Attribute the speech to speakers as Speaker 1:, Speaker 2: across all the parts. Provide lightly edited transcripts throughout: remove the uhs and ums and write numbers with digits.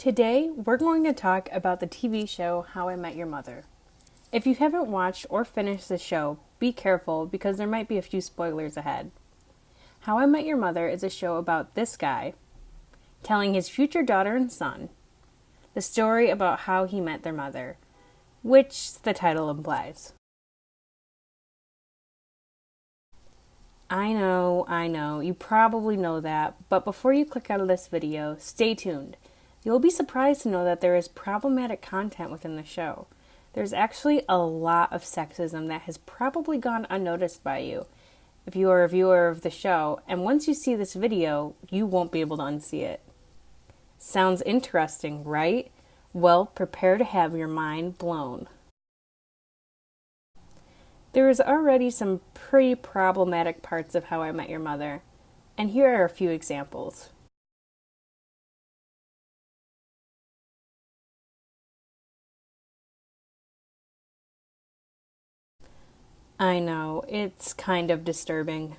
Speaker 1: Today, we're going to talk about the TV show How I Met Your Mother. If you haven't watched or finished the show, be careful because there might be a few spoilers ahead. How I Met Your Mother is a show about this guy telling his future daughter and son the story about how he met their mother, which the title implies. I know, you probably know that, but before you click out of this video, stay tuned. You'll be surprised to know that there is problematic content within the show. There's actually a lot of sexism that has probably gone unnoticed by you if you are a viewer of the show, and once you see this video, you won't be able to unsee it. Sounds interesting, right? Well, prepare to have your mind blown. There is already some pretty problematic parts of How I Met Your Mother, and here are a few examples. I know, it's kind of disturbing.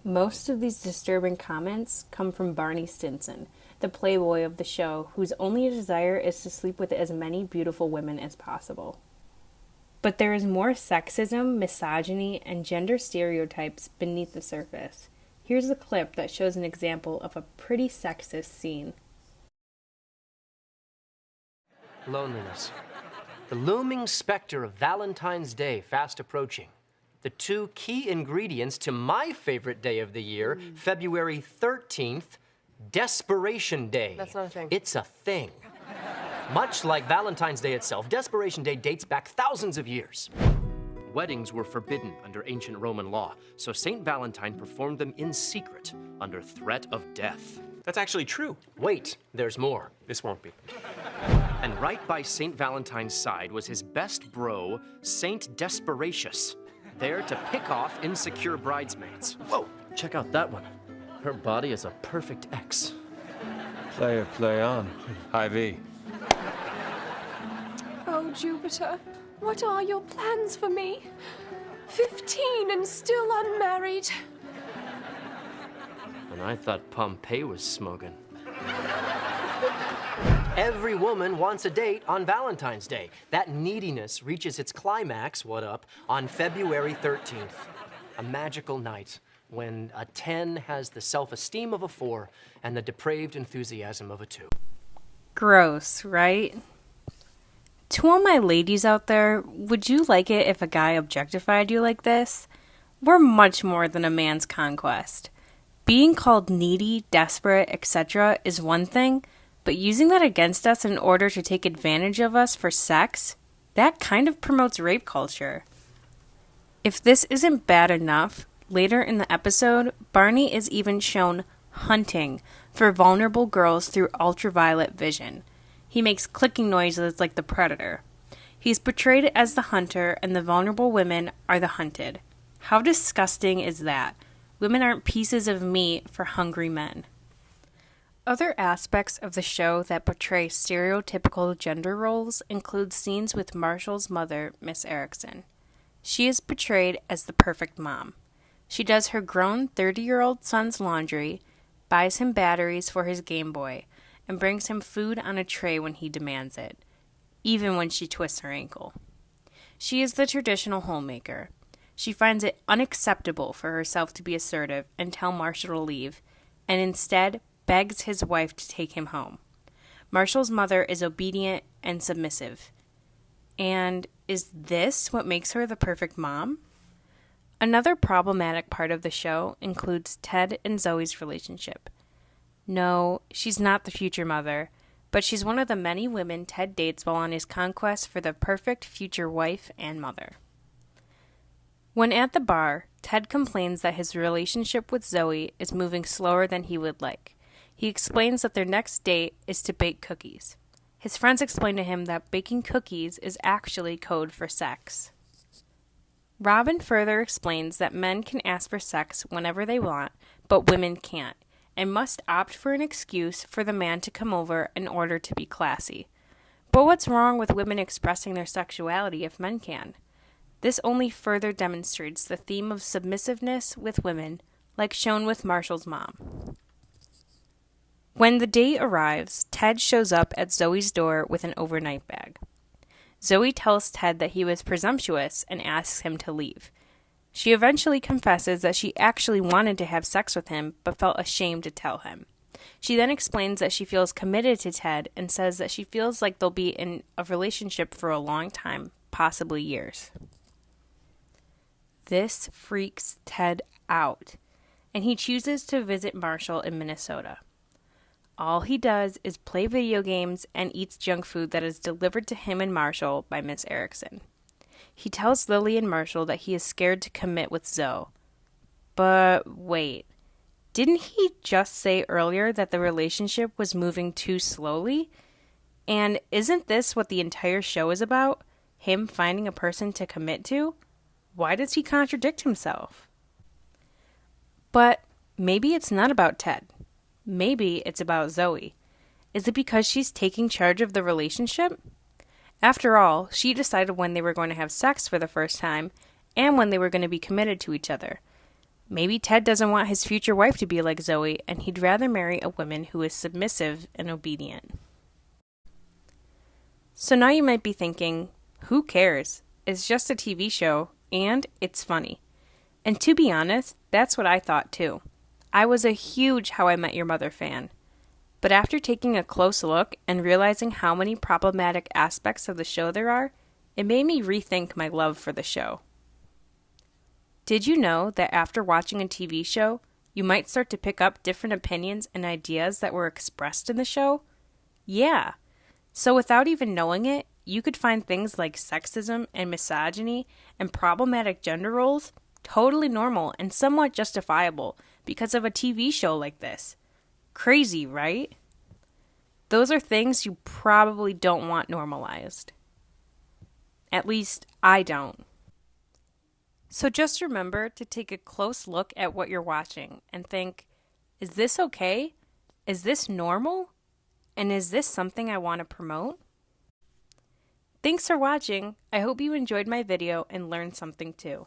Speaker 1: Most of these disturbing comments come from Barney Stinson, the playboy of the show, whose only desire is to sleep with as many beautiful women as possible. But there is more sexism, misogyny, and gender stereotypes beneath the surface. Here's a clip that shows an example of a pretty sexist scene.
Speaker 2: Loneliness. The looming specter of Valentine's Day fast approaching. The two key ingredients to my favorite day of the year, February 13th, Desperation Day.
Speaker 3: That's not a thing.
Speaker 2: It's a thing. Much like Valentine's Day itself, Desperation Day dates back thousands of years. Weddings were forbidden under ancient Roman law, so St. Valentine performed them in secret under threat of death.
Speaker 4: That's actually true.
Speaker 2: Wait, there's more.
Speaker 4: This won't be.
Speaker 2: And right by St. Valentine's side was his best bro, Saint Desperatius, there to pick off insecure bridesmaids. Whoa, check out that one. Her body is a perfect X.
Speaker 5: Play on. High V.
Speaker 3: Oh, Jupiter, what are your plans for me? 15 and still unmarried.
Speaker 2: And I thought Pompeii was smoking. Every woman wants a date on Valentine's Day. That neediness reaches its climax, on February 13th. A magical night when a 10 has the self-esteem of a 4 and the depraved enthusiasm of a 2.
Speaker 1: Gross, right? To all my ladies out there, would you like it if a guy objectified you like this? We're much more than a man's conquest. Being called needy, desperate, etc. is one thing, but using that against us in order to take advantage of us for sex, that kind of promotes rape culture. If this isn't bad enough, later in the episode, Barney is even shown hunting for vulnerable girls through ultraviolet vision. He makes clicking noises like the predator. He's portrayed as the hunter, and the vulnerable women are the hunted. How disgusting is that? Women aren't pieces of meat for hungry men. Other aspects of the show that portray stereotypical gender roles include scenes with Marshall's mother, Miss Erickson. She is portrayed as the perfect mom. She does her grown 30-year-old son's laundry, buys him batteries for his Game Boy, and brings him food on a tray when he demands it, even when she twists her ankle. She is the traditional homemaker. She finds it unacceptable for herself to be assertive and tell Marshall to leave, and instead begs his wife to take him home. Marshall's mother is obedient and submissive. And is this what makes her the perfect mom? Another problematic part of the show includes Ted and Zoe's relationship. No, she's not the future mother, but she's one of the many women Ted dates while on his conquest for the perfect future wife and mother. When at the bar, Ted complains that his relationship with Zoe is moving slower than he would like. He explains that their next date is to bake cookies. His friends explain to him that baking cookies is actually code for sex. Robin further explains that men can ask for sex whenever they want, but women can't, and must opt for an excuse for the man to come over in order to be classy. But what's wrong with women expressing their sexuality if men can? This only further demonstrates the theme of submissiveness with women, like shown with Marshall's mom. When the date arrives, Ted shows up at Zoe's door with an overnight bag. Zoe tells Ted that he was presumptuous and asks him to leave. She eventually confesses that she actually wanted to have sex with him but felt ashamed to tell him. She then explains that she feels committed to Ted and says that she feels like they'll be in a relationship for a long time, possibly years. This freaks Ted out, and he chooses to visit Marshall in Minnesota. All he does is play video games and eats junk food that is delivered to him and Marshall by Miss Erickson. He tells Lily and Marshall that he is scared to commit with Zoe. But wait, didn't he just say earlier that the relationship was moving too slowly? And isn't this what the entire show is about? Him finding a person to commit to? Why does he contradict himself? But maybe it's not about Ted. Maybe it's about Zoe. Is it because she's taking charge of the relationship? After all, she decided when they were going to have sex for the first time and when they were going to be committed to each other. Maybe Ted doesn't want his future wife to be like Zoe, and he'd rather marry a woman who is submissive and obedient. So now you might be thinking, who cares? It's just a TV show, and it's funny. And to be honest, that's what I thought too. I was a huge How I Met Your Mother fan. But after taking a close look and realizing how many problematic aspects of the show there are, it made me rethink my love for the show. Did you know that after watching a TV show, you might start to pick up different opinions and ideas that were expressed in the show? Yeah. So without even knowing it, you could find things like sexism and misogyny and problematic gender roles totally normal and somewhat justifiable because of a TV show like this. Crazy, right? Those are things you probably don't want normalized. At least, I don't. So just remember to take a close look at what you're watching and think, is this okay? Is this normal? And is this something I want to promote? Thanks for watching. I hope you enjoyed my video and learned something too.